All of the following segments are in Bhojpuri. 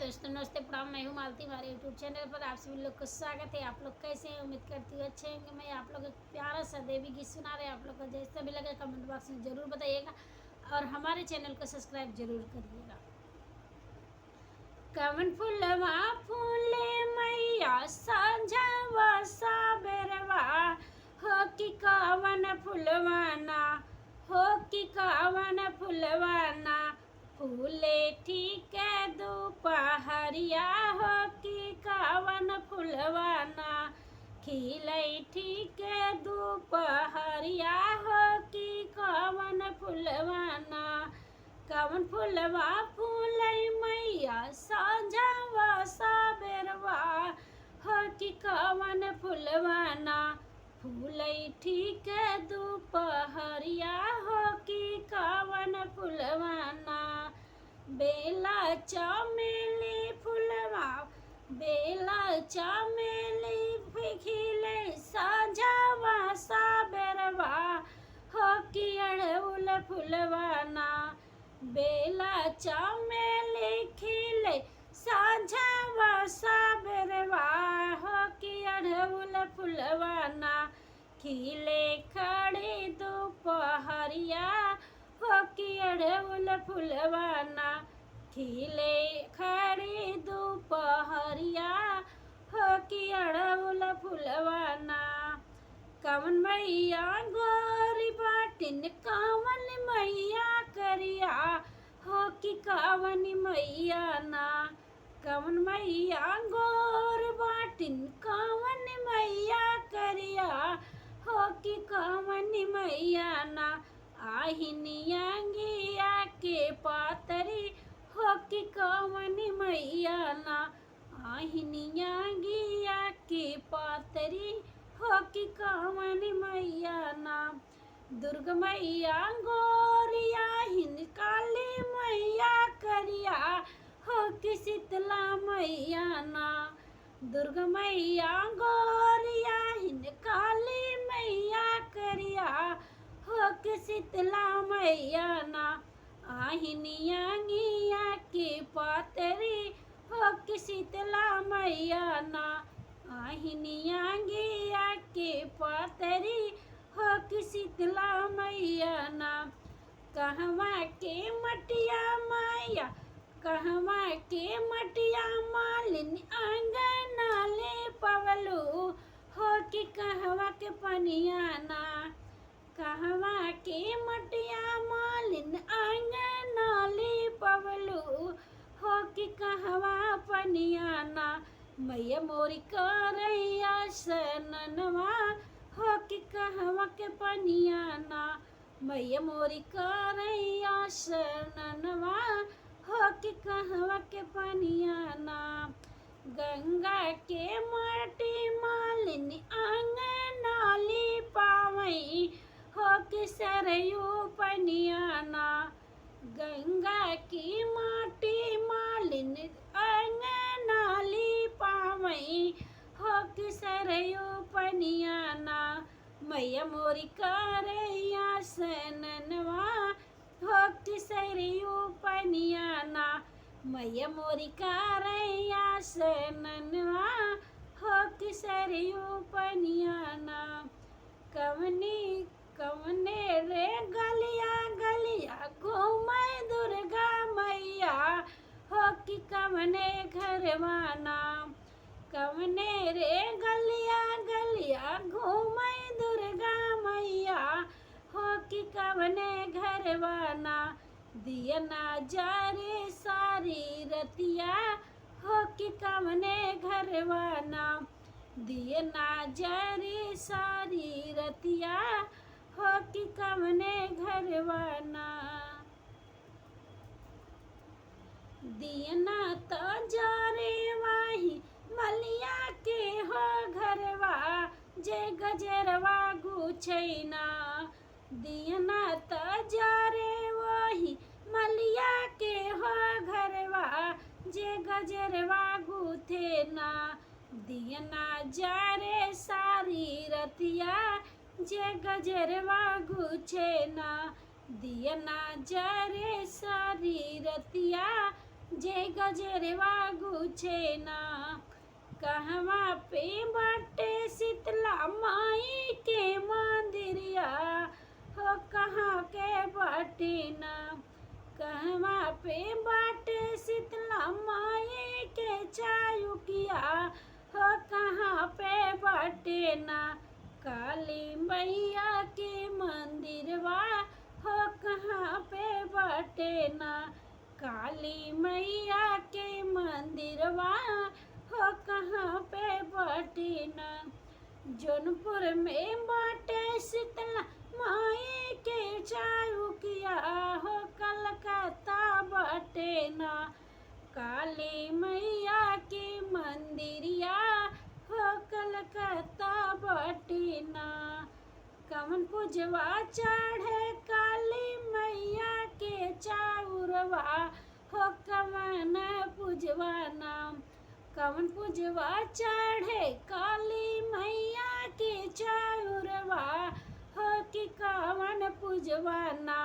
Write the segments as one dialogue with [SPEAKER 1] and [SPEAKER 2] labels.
[SPEAKER 1] दोस्तों, नमस्ते प्रणाम। मैं हूँ मालती। हमारे यूट्यूब चैनल पर आप सभी लोग को स्वागत है। आप लोग कैसे हैं? उम्मीद करती हूँ अच्छे होंगे। मैं आप लोग एक प्यारा सा देवी गीत सुना रहे हैं। आप लोग को जैसा भी लगे कमेंट बॉक्स में ज़रूर बताइएगा और हमारे चैनल को सब्सक्राइब जरूर करिएगा। कवन फूलवा फूले मैया साझवा साबरवा, हो कि कवन फुलवाना, हो कि कवन फुलवाना, फूले ठीक दोपहरिया, हो कि कवन फुलवाना, खिलै ठीक दोपहरिया, हो कि कवन फुलवाना। कवन फुलवा फूलै मैया साझवा साबेरवा, हो कि कवन फुलवाना, फूलै ठीक दोपहरिया, हो कि कवन फुलवाना। बेला चमेली फुलवा, बेला चमेली खिले साझवा साबेरवा, हो कि अड़हुल फुलवाना। बेला चमेली खिले साझवा साबरवा, हो कि अड़हुल फुलवाना, खिले खड़ी दोपहरिया, हो कि अड़हुल फुलवाना, खिले खड़ी दोपहरिया, हो कि अड़हुल फुलवाना। कवन मैया गोरी बाटिन, कवन मैया करिया, हो कि कवन मैया ना। कवन मैया गोर बाटिन, कवन मैया करिया, हो कि कवन मैया ना। आहिनिया गिया के पातरी, हो कि कवन मैया ना। आहिनिया गिया के पातरी, हो कि कवन मैया ना। दुर्ग मैया गोरिया हिन, काली मैया करिया, हो कि शीतला मैया ना। दुर्ग मैया गोरिया हिन, काली मैया करिया, हो कि शीतला मैया ना। आहिनिया गिया के पातरी, हो कि शीतला मैया ना। आहिनिया गिया के पातरी, हो कि शीतला मैया ना। कहवा के मटिया मैया, कहवा के मटिया मालिन, आंगना ले पवलू, हो कि कहवा के पनिया ना। कहवा के मटिया मालिन, आंगना ले पवलू, हो कि कहवा पनिया ना। मैया मोरी करैया सननवा, हो कि कहवा के पनिया ना। मैया मोरी करैया सननवा, हो कि कहवा के पनिया ना। गंगा के माटी मालिन, आंगना ली पावई, हो कि सरयू पनिया ना। गंगा की माटी मालिन, आंगना ली पावई, हो कि सरयू पनिया ना। मैया मोरी करैया सननवा, हो कि सरयू पनिया ना। मैया मोरी करैया सननवा, हो कि सरयू पनिया ना। कवनी कवने रे गलिया गलिया घूमै दुर्गा मैया, हो कि कवने घरवाना। कवने रे गलिया गलिया घूमै दुर्गा मैया, हो कि कवने घरवाना। दिया ना जारे सारी रतिया, हो कि कवने घरवाना। दिया ना जारे सारी रतिया, हो कि कवने घरवाना। दिया ना तो जारे वाही मलिया के हो घरवा, जे गजरवा गुछैना। दिया ना तो जारे वही मलिया के हो घरवा, जे गजरवा गुथे ना। दिया ना जारे सारी रतिया, जे गजरवा गुछे ना। दिया ना जारे सारी रतिया, जे गजरवा गुछे ना कहवा पे बाटे शीतला माई के मंदिरिया हो कहाँ के बाटे ना कहवा पे बाटे शीतला माई के चायुकिया हो कहाँ पे बाटे ना काली मैया के मंदिरवा हो कहाँ पे बाटे ना काली मैया के मंदिरवा हो कहाँ पे बाटे ना जौनपुर में बाटे शीतला माई के चायुकिया हो कलकत्ता बाटे ना काली मैया के मंदिरिया हो कलकत्ता बाटे ना कवन पूजवा चढ़े काली मैया के चाउरवा हो कवन पूजवा नाम कवन पूजवा चढ़े काली मैया के चाउरवा हो कि कवन पूजवा ना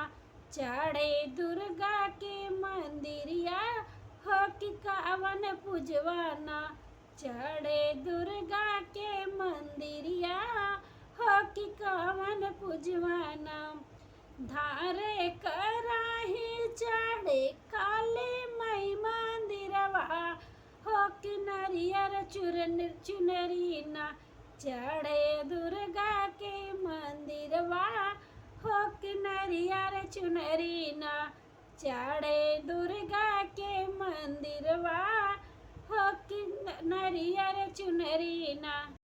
[SPEAKER 1] चढ़े दुर्गा के मंदिरिया हो कि कवन पूजवा ना चढ़े दुर्गा के मंदिरिया हो कि कवन पूजवा ना धारे कराही चढ़े काली मई मंदिरवा हो कि नरियर चुनरी ना चढ़े दुर्गा के मंदिरवा हो कि नरियर चुनरी ना चढ़े दुर्गा के मंदिरवा हो कि नरियर चुनरी ना।